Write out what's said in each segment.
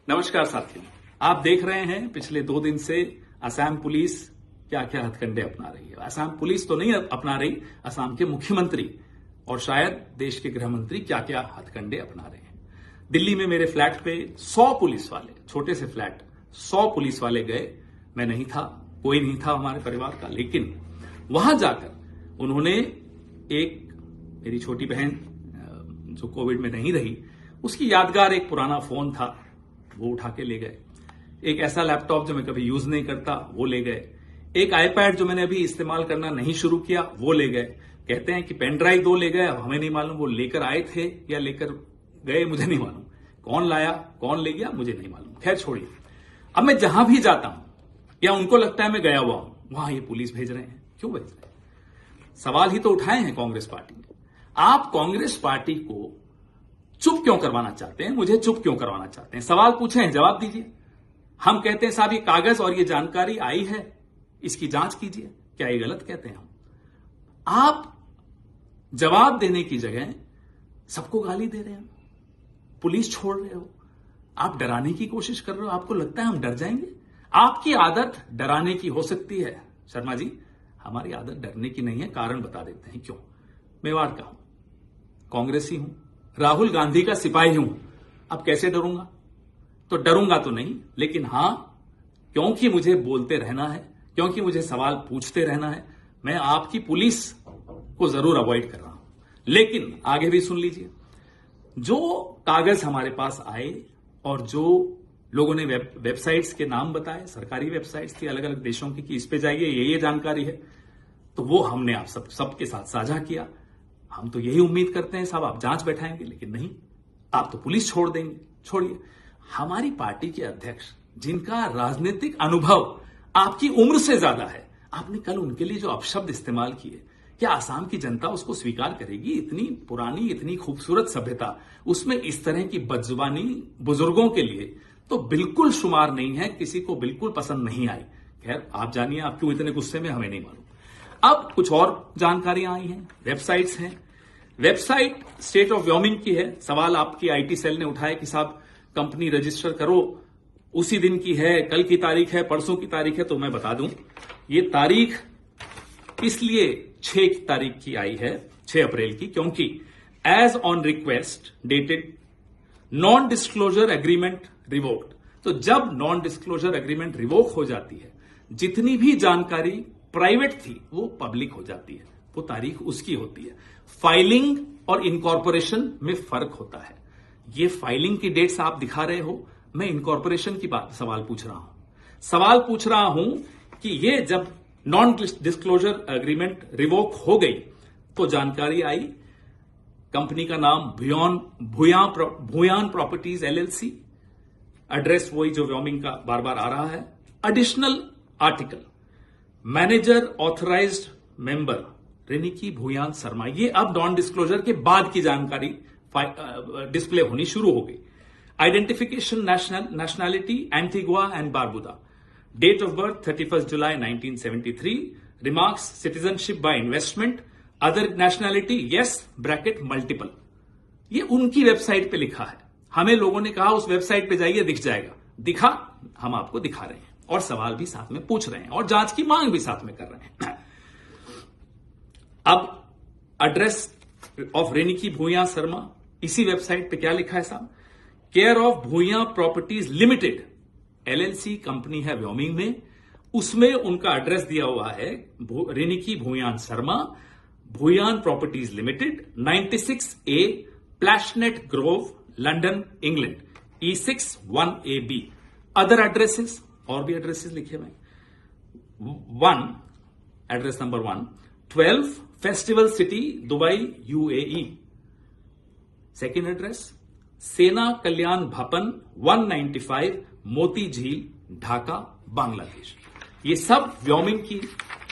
नमस्कार साथियों, आप देख रहे हैं पिछले 2 दिन से असम पुलिस क्या क्या हथकंडे अपना रही है। असम पुलिस तो नहीं अपना रही, असम के मुख्यमंत्री और शायद देश के गृह मंत्री क्या क्या हथकंडे अपना रहे हैं। दिल्ली में मेरे फ्लैट पे 100 पुलिस वाले, छोटे से फ्लैट 100 पुलिस वाले गए। मैं नहीं था, कोई नहीं था हमारे परिवार का, लेकिन वहां जाकर उन्होंने मेरी छोटी बहन जो कोविड में नहीं रही, उसकी यादगार एक पुराना फोन था, वो उठा के ले गए। एक ऐसा लैपटॉप जो मैं कभी यूज नहीं करता, वो ले गए। एक आईपैड जो मैंने अभी इस्तेमाल करना नहीं शुरू किया, वो ले गए। कहते हैं कि पेन ड्राइव 2 ले गए। अब हमें नहीं मालूम वो लेकर आए थे या लेकर गए, मुझे नहीं मालूम। कौन लाया, कौन ले गया, मुझे नहीं मालूम। खैर छोड़िए। अब मैं जहां भी जाता हूं या उनको लगता है मैं गया हुआ हूं, वहां ये पुलिस भेज रहे हैं। क्यों भेज रहे हैं? सवाल ही तो उठाए हैं कांग्रेस पार्टी ने। आप कांग्रेस पार्टी को चुप क्यों करवाना चाहते हैं? मुझे चुप क्यों करवाना चाहते हैं? सवाल पूछे हैं, जवाब दीजिए। हम कहते हैं साहब ये कागज और ये जानकारी आई है, इसकी जांच कीजिए। क्या ये गलत कहते हैं हम? आप जवाब देने की जगह सबको गाली दे रहे हैं, पुलिस छोड़ रहे हो, आप डराने की कोशिश कर रहे हो। आपको लगता है हम डर जाएंगे? आपकी आदत डराने की हो सकती है शर्मा जी, हमारी आदत डरने की नहीं है। कारण बता देते हैं क्यों। मेवाड़ का हूं, कांग्रेसी हूं, राहुल गांधी का सिपाही हूं। अब कैसे डरूंगा? तो डरूंगा तो नहीं, लेकिन हां, क्योंकि मुझे बोलते रहना है, क्योंकि मुझे सवाल पूछते रहना है, मैं आपकी पुलिस को जरूर अवॉइड कर रहा हूं। लेकिन आगे भी सुन लीजिए। जो कागज हमारे पास आए और जो लोगों ने वेबसाइट्स के नाम बताए, सरकारी वेबसाइट्स थी अलग अलग देशों की, कि इस पे जाइए, ये जानकारी है, तो वो हमने आप सबके साथ साझा किया। हम तो यही उम्मीद करते हैं साहब आप जांच बैठाएंगे, लेकिन नहीं, आप तो पुलिस छोड़ देंगे। छोड़िए, हमारी पार्टी के अध्यक्ष जिनका राजनीतिक अनुभव आपकी उम्र से ज्यादा है, आपने कल उनके लिए जो अपशब्द इस्तेमाल किए, क्या आसाम की जनता उसको स्वीकार करेगी? इतनी पुरानी, इतनी खूबसूरत सभ्यता, उसमें इस तरह की बदजुबानी बुजुर्गों के लिए तो बिल्कुल शुमार नहीं है, किसी को बिल्कुल पसंद नहीं आई। खैर आप जानिए, आप क्यों इतने गुस्से में, हमें नहीं मालूम। अब कुछ और जानकारियां आई हैं, वेबसाइट्स हैं। वेबसाइट स्टेट ऑफ व्योमिंग की है। सवाल आपकी आईटी सेल ने उठाया कि साहब कंपनी रजिस्टर करो, उसी दिन की है, कल की तारीख है, परसों की तारीख है। तो मैं बता दूं, ये तारीख इसलिए 6 तारीख की आई है, 6 अप्रैल की, क्योंकि as on request dated non disclosure agreement revoked. तो जब नॉन डिस्क्लोजर एग्रीमेंट रिवोक हो जाती है, जितनी भी जानकारी प्राइवेट थी वो पब्लिक हो जाती है, वो तारीख उसकी होती है। फाइलिंग और इनकॉर्पोरेशन में फर्क होता है। ये फाइलिंग की डेट्स आप दिखा रहे हो, मैं इनकॉर्पोरेशन की बात सवाल पूछ रहा हूं। सवाल पूछ रहा हूं कि ये जब नॉन डिस्क्लोजर एग्रीमेंट रिवोक हो गई तो जानकारी आई, कंपनी का नाम भूयान प्रॉपर्टीज एलएलसी, एड्रेस वही जो व्योमिंग का बार बार आ रहा है। Additional article, manager authorised member Riniki Bhuyan Sharma. ये अब नॉन डिस्क्लोजर के बाद की जानकारी डिस्प्ले होनी शुरू हो गई। Identification nationality Antigua and Barbuda, date of birth 31 July 1973, remarks citizenship by investment, other nationality yes bracket multiple. ये उनकी वेबसाइट पे लिखा है। हमें लोगों ने कहा उस वेबसाइट पे जाइए, दिख जाएगा। दिखा, हम आपको दिखा रहे हैं और सवाल भी साथ में पूछ रहे हैं और जांच की मांग भी साथ में कर रहे हैं। अब एड्रेस ऑफ रेनिकी भूया शर्मा, इसी वेबसाइट पे क्या लिखा है साहब? Care of Bhuyan properties limited LLC company है व्योमिंग में, उसमें उनका एड्रेस दिया हुआ है Riniki Bhuyan Sharma, Bhuyan properties limited, 96A Plashet Grove, London, England, E6 1AB। Other addresses, और भी एड्रेसेस लिखे हुए। 1 address number 1, 12 festival city, Dubai, UAE। Second address, Sena Kalyan भवन, 195 मोती झील, ढाका, बांग्लादेश। ये सब व्योमिंग की,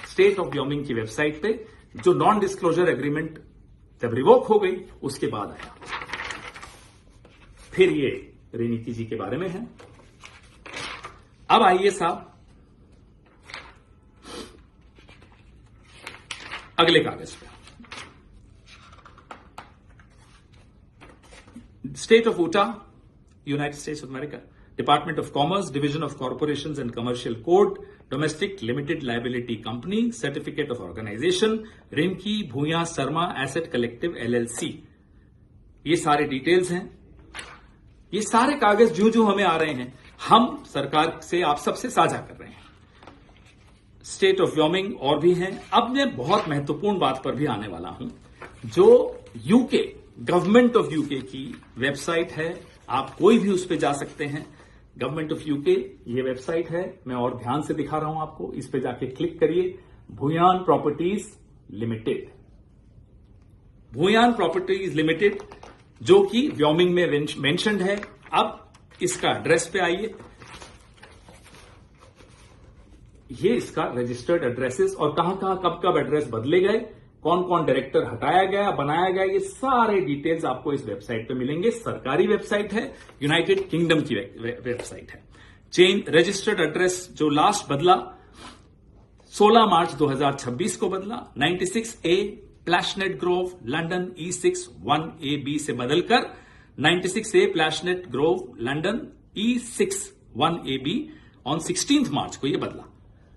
स्टेट ऑफ व्योमिंग की वेबसाइट पे, जो नॉन डिस्क्लोजर एग्रीमेंट जब रिवोक हो गई उसके बाद आया। फिर ये रेनिकी जी के बारे में है। अब आइए साहब अगले कागज पे। State of Utah, United States of America, department of commerce, division of corporations and commercial code, domestic limited liability company, certificate of organization, Rinki Bhuya Sharma asset collective LLC। ये सारे डिटेल्स हैं। ये सारे कागज जो हमें आ रहे हैं, हम सरकार से आप सबसे साझा कर रहे हैं। स्टेट ऑफ व्योमिंग और भी हैं। अब मैं बहुत महत्वपूर्ण बात पर भी आने वाला हूं, जो यूके, गवर्नमेंट ऑफ यूके की वेबसाइट है। आप कोई भी उस पर जा सकते हैं। गवर्नमेंट ऑफ यूके ये वेबसाइट है। मैं और ध्यान से दिखा रहा हूं आपको। इस पे जाके क्लिक करिए। Bhuyan properties limited, Bhuyan properties limited, जो कि व्योमिंग में मेंशन्ड है। अब इसका एड्रेस पे आइए। ये इसका रजिस्टर्ड एड्रेसेस और कहां कब एड्रेस बदले गए, कौन कौन डायरेक्टर हटाया गया, बनाया गया, ये सारे डिटेल्स आपको इस वेबसाइट पे मिलेंगे। सरकारी वेबसाइट है, यूनाइटेड किंगडम की वेबसाइट है। चेंज रजिस्टर्ड एड्रेस जो लास्ट बदला 16 मार्च 2026 को बदला, 96A Plashet Grove London E6 1AB से बदलकर 96A Plashet Grove London E6 1AB on 16 March को यह बदला।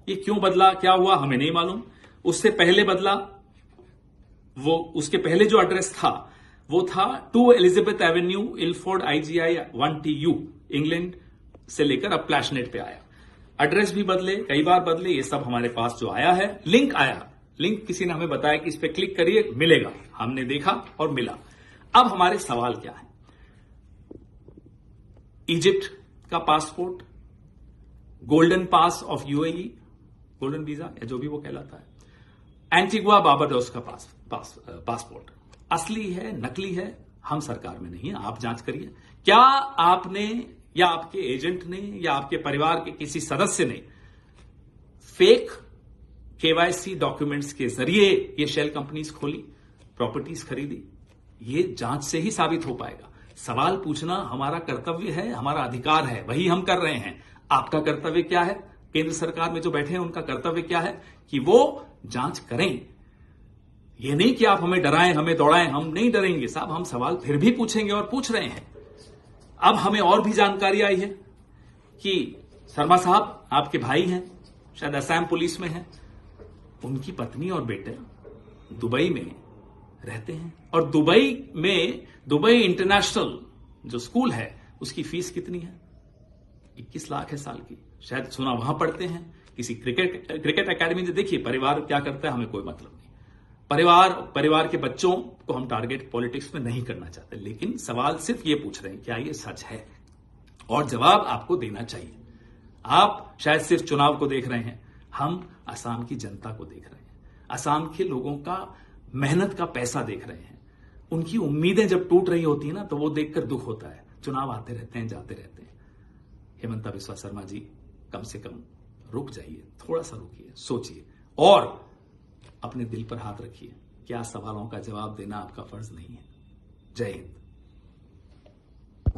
ये क्यों बदला, क्या हुआ, हमें नहीं मालूम। उससे पहले बदला, वो उसके पहले जो एड्रेस था वो था 2 Elizabeth Avenue Ilford IGI 1TU England से लेकर अब प्लैशनेट पे आया। एड्रेस भी बदले, कई बार बदले। ये सब हमारे पास जो आया है, लिंक आया, लिंक किसी ने हमें बताया कि इस पे क्लिक करिए, मिलेगा। हमने देखा और मिला। अब हमारे सवाल क्या है? इजिप्ट का passport, Golden Pass of UAE, golden visa या जो भी वो कहलाता है, एंटीगुआ बारबाडोस का पासपोर्ट असली है, नकली है, हम सरकार में नहीं है, आप जांच करिए। क्या आपने या आपके एजेंट ने या आपके परिवार के किसी सदस्य ने फेक KYC डॉक्यूमेंट्स के जरिए ये शेल कंपनीज खोली, प्रॉपर्टीज खरीदी? ये जांच से ही साबित हो पाएगा। सवाल पूछना हमारा कर्तव्य है, हमारा अधिकार है, वही हम कर रहे हैं। आपका कर्तव्य क्या है? केंद्र सरकार में जो बैठे हैं उनका कर्तव्य क्या है कि वो जांच करें। ये नहीं कि आप हमें डराएं, हमें दौड़ाएं। हम नहीं डरेंगे साहब, हम सवाल फिर भी पूछेंगे और पूछ रहे हैं। अब हमें और भी जानकारी आई है कि शर्मा साहब आपके भाई हैं, शायद असम पुलिस में हैं, उनकी पत्नी और बेटे दुबई में रहते हैं। और दुबई इंटरनेशनल जो स्कूल है उसकी फीस कितनी है? 21 लाख है साल की। शायद सुना वहां पढ़ते हैं किसी क्रिकेट एकेडमी से। देखिए परिवार क्या करता है हमें कोई मतलब नहीं। परिवार के बच्चों को हम टारगेट पॉलिटिक्स में नहीं करना चाहते, लेकिन सवाल सिर्फ ये पूछ रहे हैं क्या ये सच है, और जवाब आपको देना चाहिए। आप शायद सिर्फ चुनाव को देख रहे हैं, हम असम की जनता को देख रहे हैं, असम के लोगों का मेहनत का पैसा देख रहे हैं। उनकी उम्मीदें जब टूट रही होती है ना, तो वो देखकर दुख होता है। चुनाव आते रहते हैं, जाते रहते हैं। हेमंता बिस्वा शर्मा जी, कम से कम रुक जाइए, थोड़ा सा रुकिए, सोचिए और अपने दिल पर हाथ रखिए। क्या सवालों का जवाब देना आपका फर्ज नहीं है? जय हिंद।